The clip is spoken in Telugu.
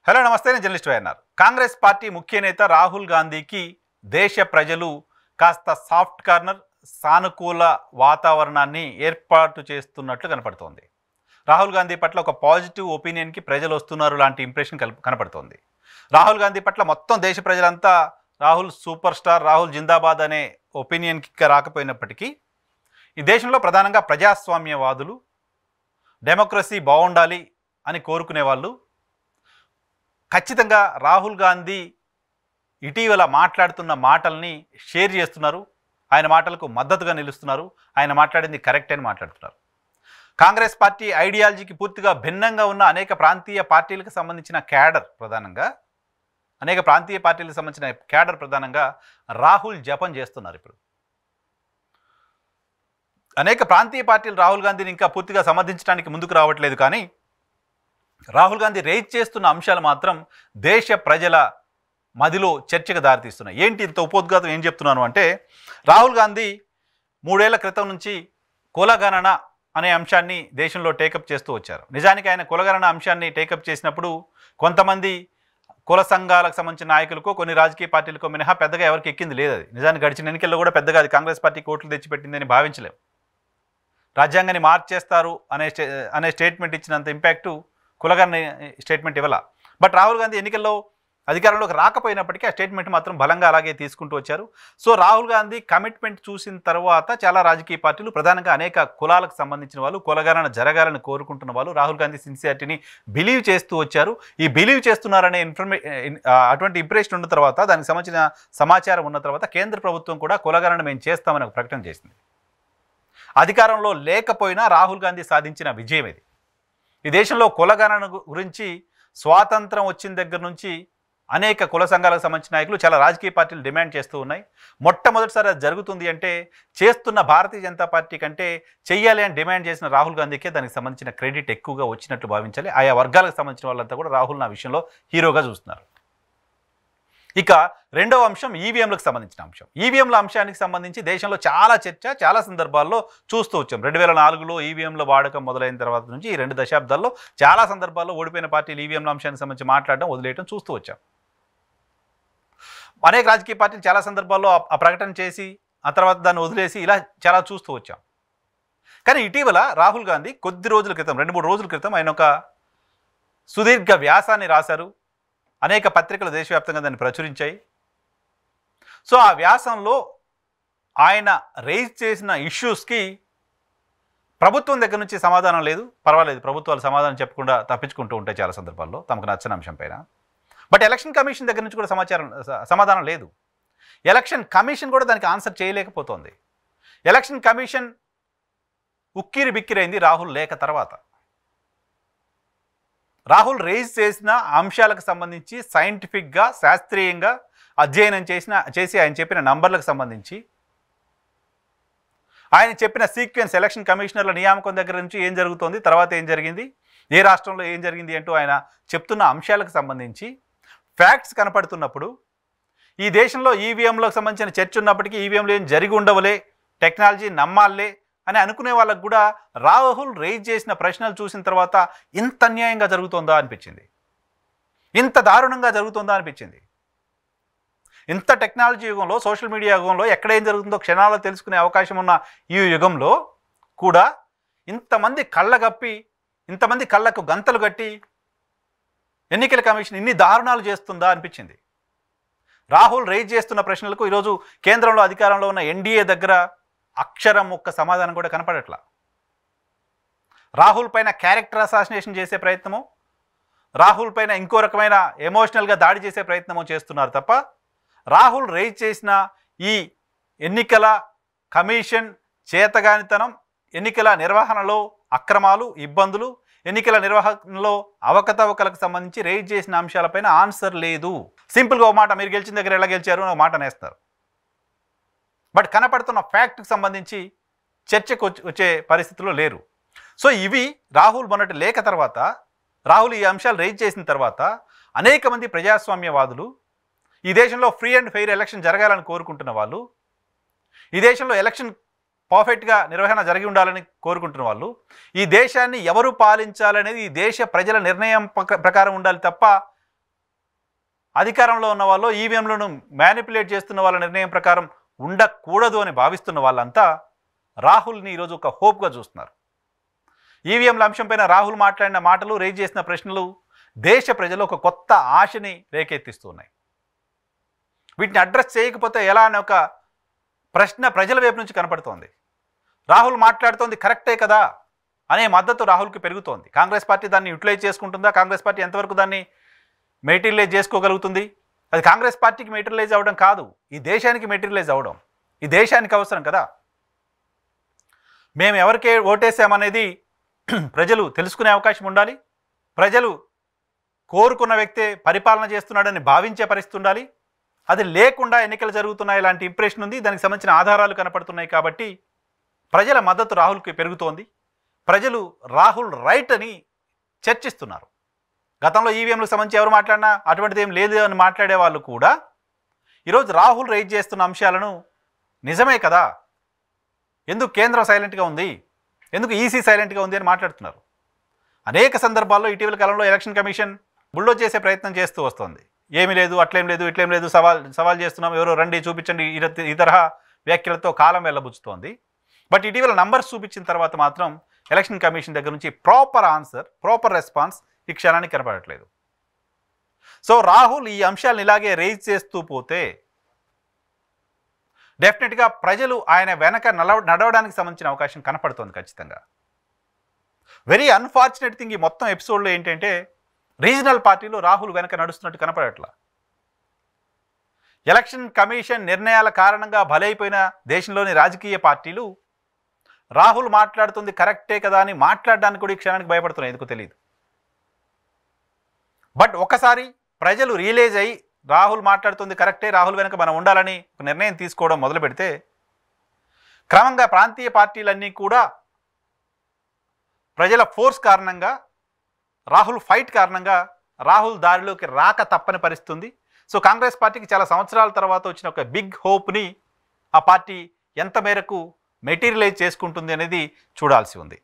హలో నమస్తే, నేను జర్నలిస్ట్ వైఎన్ఆర్. కాంగ్రెస్ పార్టీ ముఖ్య నేత రాహుల్ గాంధీకి దేశ ప్రజలు కాస్త సాఫ్ట్ కార్నర్, సానుకూల వాతావరణాన్ని ఏర్పాటు చేస్తున్నట్లు కనపడుతోంది. రాహుల్ గాంధీ పట్ల ఒక పాజిటివ్ ఒపీనియన్కి ప్రజలు వస్తున్నారు లాంటి ఇంప్రెషన్ కనపడుతోంది. రాహుల్ గాంధీ పట్ల మొత్తం దేశ ప్రజలంతా రాహుల్ సూపర్ స్టార్, రాహుల్ జిందాబాద్ అనే ఒపీనియన్కి రాకపోయినప్పటికీ ఈ దేశంలో ప్రధానంగా ప్రజాస్వామ్యవాదులు, డెమోక్రసీ బాగుండాలి అని కోరుకునే వాళ్ళు ఖచ్చితంగా రాహుల్ గాంధీ ఇటీవల మాట్లాడుతున్న మాటల్ని షేర్ చేస్తున్నారు. ఆయన మాటలకు మద్దతుగా నిలుస్తున్నారు. ఆయన మాట్లాడింది కరెక్ట్ అని మాట్లాడుతున్నారు. కాంగ్రెస్ పార్టీ ఐడియాలజీకి పూర్తిగా భిన్నంగా ఉన్న అనేక ప్రాంతీయ పార్టీలకు సంబంధించిన క్యాడర్ ప్రధానంగా రాహుల్ జపం చేస్తున్నారు. ఇప్పుడు అనేక ప్రాంతీయ పార్టీలు రాహుల్ గాంధీని ఇంకా పూర్తిగా సమర్థించడానికి ముందుకు రావట్లేదు. కానీ రాహుల్ గాంధీ రేజ్ చేస్తున్న అంశాలు మాత్రం దేశ ప్రజల మదిలో చర్చకు దారితీస్తున్నాయి. ఏంటి ఇంత ఉపోద్ఘాతం ఏం చెప్తున్నాను అంటే, రాహుల్ గాంధీ 3 ఏళ్ల క్రితం నుంచి కులగణన అనే అంశాన్ని దేశంలో టేకప్ చేస్తూ వచ్చారు. నిజానికి ఆయన కులగణన అంశాన్ని టేకప్ చేసినప్పుడు కొంతమంది కుల సంఘాలకు సంబంధించిన నాయకులకు, కొన్ని రాజకీయ పార్టీలకు మినహా పెద్దగా ఎవరికి ఎక్కింది లేదు. అది నిజానికి గడిచిన ఎన్నికల్లో కూడా పెద్దగా అది కాంగ్రెస్ పార్టీకి ఓట్లు తెచ్చిపెట్టిందని భావించలేము. రాజ్యాంగాన్ని మార్చేస్తారు అనే స్టేట్మెంట్ ఇచ్చినంత ఇంపాక్టు కులగణన స్టేట్మెంట్ ఇవ్వాల. బట్ రాహుల్ గాంధీ ఎన్నికల్లో అధికారంలోకి రాకపోయినప్పటికీ ఆ స్టేట్మెంట్ మాత్రం బలంగా అలాగే తీసుకుంటూ వచ్చారు. సో రాహుల్ గాంధీ కమిట్మెంట్ చూసిన తర్వాత చాలా రాజకీయ పార్టీలు, ప్రధానంగా అనేక కులాలకు సంబంధించిన వాళ్ళు, కులగణన జరగాలని కోరుకుంటున్న వాళ్ళు రాహుల్ గాంధీ సిన్సియారిటీని బిలీవ్ చేస్తూ వచ్చారు. ఈ బిలీవ్ చేస్తున్నారనే అటువంటి ఇంప్రెషన్ ఉన్న తర్వాత, దానికి సంబంధించిన సమాచారం ఉన్న తర్వాత కేంద్ర ప్రభుత్వం కూడా కులగణన మేము చేస్తామని ఒక ప్రకటన చేసింది. అధికారంలో లేకపోయినా రాహుల్ గాంధీ సాధించిన విజయం ఇది. ఈ దేశంలో కులగణన గురించి స్వాతంత్రం వచ్చిన దగ్గర నుంచి అనేక కుల సంఘాలకు సంబంధించిన నాయకులు, చాలా రాజకీయ పార్టీలు డిమాండ్ చేస్తూ ఉన్నాయి. మొట్టమొదటిసారి అది జరుగుతుంది అంటే చేస్తున్న భారతీయ జనతా పార్టీ కంటే చెయ్యాలి అని డిమాండ్ చేసిన రాహుల్ గాంధీకే దానికి సంబంధించిన క్రెడిట్ ఎక్కువగా వచ్చినట్లు భావించాలి. ఆయా వర్గాలకు సంబంధించిన వాళ్ళంతా కూడా రాహుల్ నా విషయంలో హీరోగా చూస్తున్నారు. ఇక రెండవ అంశం ఈవీఎంలకు సంబంధించిన అంశం. ఈవీఎంల అంశానికి సంబంధించి దేశంలో చాలా చర్చ, చాలా సందర్భాల్లో చూస్తూ వచ్చాం. 2004లో ఈవీఎంల వాడకం మొదలైన తర్వాత నుంచి ఈ 2 దశాబ్దాల్లో చాలా సందర్భాల్లో ఓడిపోయిన పార్టీలు ఈవీఎంల అంశానికి సంబంధించి మాట్లాడడం, వదిలేయడం చూస్తూ వచ్చాం. అనేక రాజకీయ పార్టీలు చాలా సందర్భాల్లో ఆ ప్రకటన చేసి ఆ తర్వాత దాన్ని వదిలేసి ఇలా చాలా చూస్తూ వచ్చాం. కానీ ఇటీవల రాహుల్ గాంధీ కొద్ది రోజుల క్రితం, 2-3 రోజుల క్రితం ఆయన ఒక సుదీర్ఘ వ్యాసాన్ని రాశారు. అనేక పత్రికలు దేశవ్యాప్తంగా దాన్ని ప్రచురించాయి. సో ఆ వ్యాసంలో ఆయన రైజ్ చేసిన ఇష్యూస్కి ప్రభుత్వం దగ్గర నుంచి సమాధానం లేదు. పర్వాలేదు, ప్రభుత్వాలు సమాధానం చెప్పకుండా తప్పించుకుంటూ ఉంటాయి చాలా సందర్భాల్లో తమకు నచ్చిన అంశం పైన. బట్ ఎలక్షన్ కమిషన్ దగ్గర నుంచి కూడా సమాధానం లేదు. ఎలక్షన్ కమిషన్ కూడా దానికి ఆన్సర్ చేయలేకపోతోంది. ఎలక్షన్ కమిషన్ ఉక్కిరి బిక్కిరైంది రాహుల్ లేక తర్వాత. రాహుల్ రేజ్ చేసిన అంశాలకు సంబంధించి సైంటిఫిక్గా, శాస్త్రీయంగా అధ్యయనం చేసి ఆయన చెప్పిన నంబర్లకు సంబంధించి, ఆయన చెప్పిన సీక్వెన్స్, ఎలక్షన్ కమిషనర్ల నియామకం దగ్గర నుంచి ఏం జరుగుతోంది, తర్వాత ఏం జరిగింది, ఏ రాష్ట్రంలో ఏం జరిగింది అంటూ ఆయన చెప్తున్న అంశాలకు సంబంధించి ఫ్యాక్ట్స్ కనపడుతున్నప్పుడు, ఈ దేశంలో ఈవీఎంలకు సంబంధించిన చర్చ ఉన్నప్పటికీ ఈవీఎంలు ఏం జరిగి ఉండవలే, టెక్నాలజీ నమ్మాలే అని అనుకునే వాళ్ళకు కూడా రాహుల్ రేజ్ చేసిన ప్రశ్నలు చూసిన తర్వాత ఇంత అన్యాయంగా జరుగుతుందా అనిపించింది, ఇంత దారుణంగా జరుగుతుందా అనిపించింది. ఇంత టెక్నాలజీ యుగంలో, సోషల్ మీడియా యుగంలో ఎక్కడేం జరుగుతుందో క్షణాల్లో తెలుసుకునే అవకాశం ఉన్న ఈ యుగంలో కూడా ఇంతమంది కళ్ళగప్పి, ఇంతమంది కళ్ళకు గంతలు కట్టి ఎన్నికల కమిషన్ ఇన్ని దారుణాలు చేస్తుందా అనిపించింది. రాహుల్ రేజ్ చేస్తున్న ప్రశ్నలకు ఈరోజు కేంద్రంలో అధికారంలో ఉన్న ఎన్డీఏ దగ్గర అక్షరం ఒక్క సమాధానం కూడా కనపడట్లా. రాహుల్ పైన క్యారెక్టర్ అసాసినేషన్ చేసే ప్రయత్నమో, రాహుల్ పైన ఇంకో రకమైన ఎమోషనల్గా దాడి చేసే ప్రయత్నమో చేస్తున్నారు తప్ప, రాహుల్ రేజ్ చేసిన ఈ ఎన్నికల కమిషన్ చేతగానితనం, ఎన్నికల నిర్వహణలో అక్రమాలు, ఇబ్బందులు, ఎన్నికల నిర్వహణలో అవకతవకలకు సంబంధించి రేజ్ చేసిన అంశాలపైన ఆన్సర్ లేదు. సింపుల్గా ఒక మాట, మీరు గెలిచిన దగ్గర ఎలా గెలిచారు అని ఒక మాట నేస్తారు. బట్ కనపడుతున్న ఫ్యాక్ట్కి సంబంధించి చర్చకు వచ్చే పరిస్థితుల్లో లేరు. సో ఇవి రాహుల్ మొన్నటి లేఖ తర్వాత, రాహుల్ ఈ అంశాలు రేజ్ చేసిన తర్వాత అనేక మంది ప్రజాస్వామ్యవాదులు, ఈ దేశంలో ఫ్రీ అండ్ ఫెయిర్ ఎలక్షన్ జరగాలని కోరుకుంటున్న వాళ్ళు, ఈ దేశంలో ఎలక్షన్ పర్ఫెక్ట్గా నిర్వహణ జరిగి ఉండాలని కోరుకుంటున్న వాళ్ళు, ఈ దేశాన్ని ఎవరు పాలించాలనేది ఈ దేశ ప్రజల నిర్ణయం ప్రకారం ఉండాలి తప్ప అధికారంలో ఉన్న వాళ్ళు ఈవీఎంలను మ్యానిపులేట్ చేస్తున్న వాళ్ళ నిర్ణయం ప్రకారం ఉండకూడదు అని భావిస్తున్న వాళ్ళంతా రాహుల్ని ఈరోజు ఒక హోప్గా చూస్తున్నారు. ఈవీఎంల అంశంపైన రాహుల్ మాట్లాడిన మాటలు, రేజ్ చేసిన ప్రశ్నలు దేశ ప్రజలు ఒక కొత్త ఆశని రేకెత్తిస్తున్నాయి. వీటిని అడ్రస్ చేయకపోతే ఎలా అనే ఒక ప్రశ్న ప్రజల వైపు నుంచి కనపడుతోంది. రాహుల్ మాట్లాడుతోంది కరెక్టే కదా అనే మద్దతు రాహుల్కి పెరుగుతోంది. కాంగ్రెస్ పార్టీ దాన్ని యూటిలైజ్ చేసుకుంటుందా? కాంగ్రెస్ పార్టీ ఎంతవరకు దాన్ని మెటీరియలైజ్ చేసుకోగలుగుతుంది? అది కాంగ్రెస్ పార్టీకి మెటీరియలైజ్ అవ్వడం కాదు, ఈ దేశానికి మెటీరియలైజ్ అవ్వడం. ఈ దేశానికి అవసరం కదా. మేము ఎవరికే ఓటేసామనేది ప్రజలు తెలుసుకునే అవకాశం ఉండాలి. ప్రజలు కోరుకున్న వ్యక్తే పరిపాలన చేస్తున్నాడని భావించే పరిస్థితి ఉండాలి. అది లేకుండా ఎన్నికలు జరుగుతున్నాయి ఇలాంటి ఇంప్రెషన్ ఉంది. దానికి సంబంధించిన ఆధారాలు కనపడుతున్నాయి. కాబట్టి ప్రజల మద్దతు రాహుల్కి పెరుగుతోంది. ప్రజలు రాహుల్ రైట్ అని చర్చిస్తున్నారు. గతంలో ఈవీఎంలకు సంబంధించి ఎవరు మాట్లాడినా అటువంటిది ఏం లేదు అని మాట్లాడే వాళ్ళు కూడా ఈరోజు రాహుల్ రైజ్ చేస్తున్న అంశాలను నిజమే కదా, ఎందుకు కేంద్రం సైలెంట్గా ఉంది, ఎందుకు ఈసీ సైలెంట్గా ఉంది అని మాట్లాడుతున్నారు. అనేక సందర్భాల్లో ఇటీవల కాలంలో ఎలక్షన్ కమిషన్ బుల్డోజ్ చేసే ప్రయత్నం చేస్తూ వస్తుంది. ఏమీ లేదు, అట్లేం లేదు, ఇట్లేం లేదు, సవాల్ చేస్తున్నాం, ఎవరో రండి చూపించండి, ఈ తరహా వ్యాఖ్యలతో కాలం వెళ్ళబుచ్చుతోంది. బట్ ఇటీవల నంబర్స్ చూపించిన తర్వాత మాత్రం ఎలక్షన్ కమిషన్ దగ్గర నుంచి ప్రాపర్ ఆన్సర్, ప్రాపర్ రెస్పాన్స్ ఈ క్షణానికి కనపడట్లేదు. సో రాహుల్ ఈ అంశాలను ఇలాగే రేజ్ చేస్తూ పోతే డెఫినెట్గా ప్రజలు ఆయన వెనక నడవడానికి సంబంధించిన అవకాశం కనపడుతోంది ఖచ్చితంగా. వెరీ అన్ఫార్చునేట్ థింగ్ ఈ మొత్తం ఎపిసోడ్లో ఏంటంటే రీజనల్ పార్టీలు రాహుల్ వెనక నడుస్తున్నట్టు కనపడట్లా. ఎలక్షన్ కమిషన్ నిర్ణయాల కారణంగా బలైపోయిన దేశంలోని రాజకీయ పార్టీలు రాహుల్ మాట్లాడుతుంది కరెక్టే కదా అని మాట్లాడడానికి కూడా ఈ క్షణానికి భయపడుతున్నాయి, ఎందుకు తెలియదు. బట్ ఒకసారి ప్రజలు రియలైజ్ అయ్యి రాహుల్ మాట్లాడుతుంది కరెక్టే, రాహుల్ వెనక మనం ఉండాలని ఒక నిర్ణయం తీసుకోవడం మొదలు పెడితే క్రమంగా ప్రాంతీయ పార్టీలన్నీ కూడా ప్రజల ఫోర్స్ కారణంగా, రాహుల్ ఫైట్ కారణంగా రాహుల్ దారిలోకి రాక తప్పని పరిస్థితుంది. సో కాంగ్రెస్ పార్టీకి చాలా సంవత్సరాల తర్వాత వచ్చిన ఒక బిగ్ హోప్ని ఆ పార్టీ ఎంత మేరకు మెటీరియలైజ్ చేసుకుంటుంది అనేది చూడాల్సి ఉంది.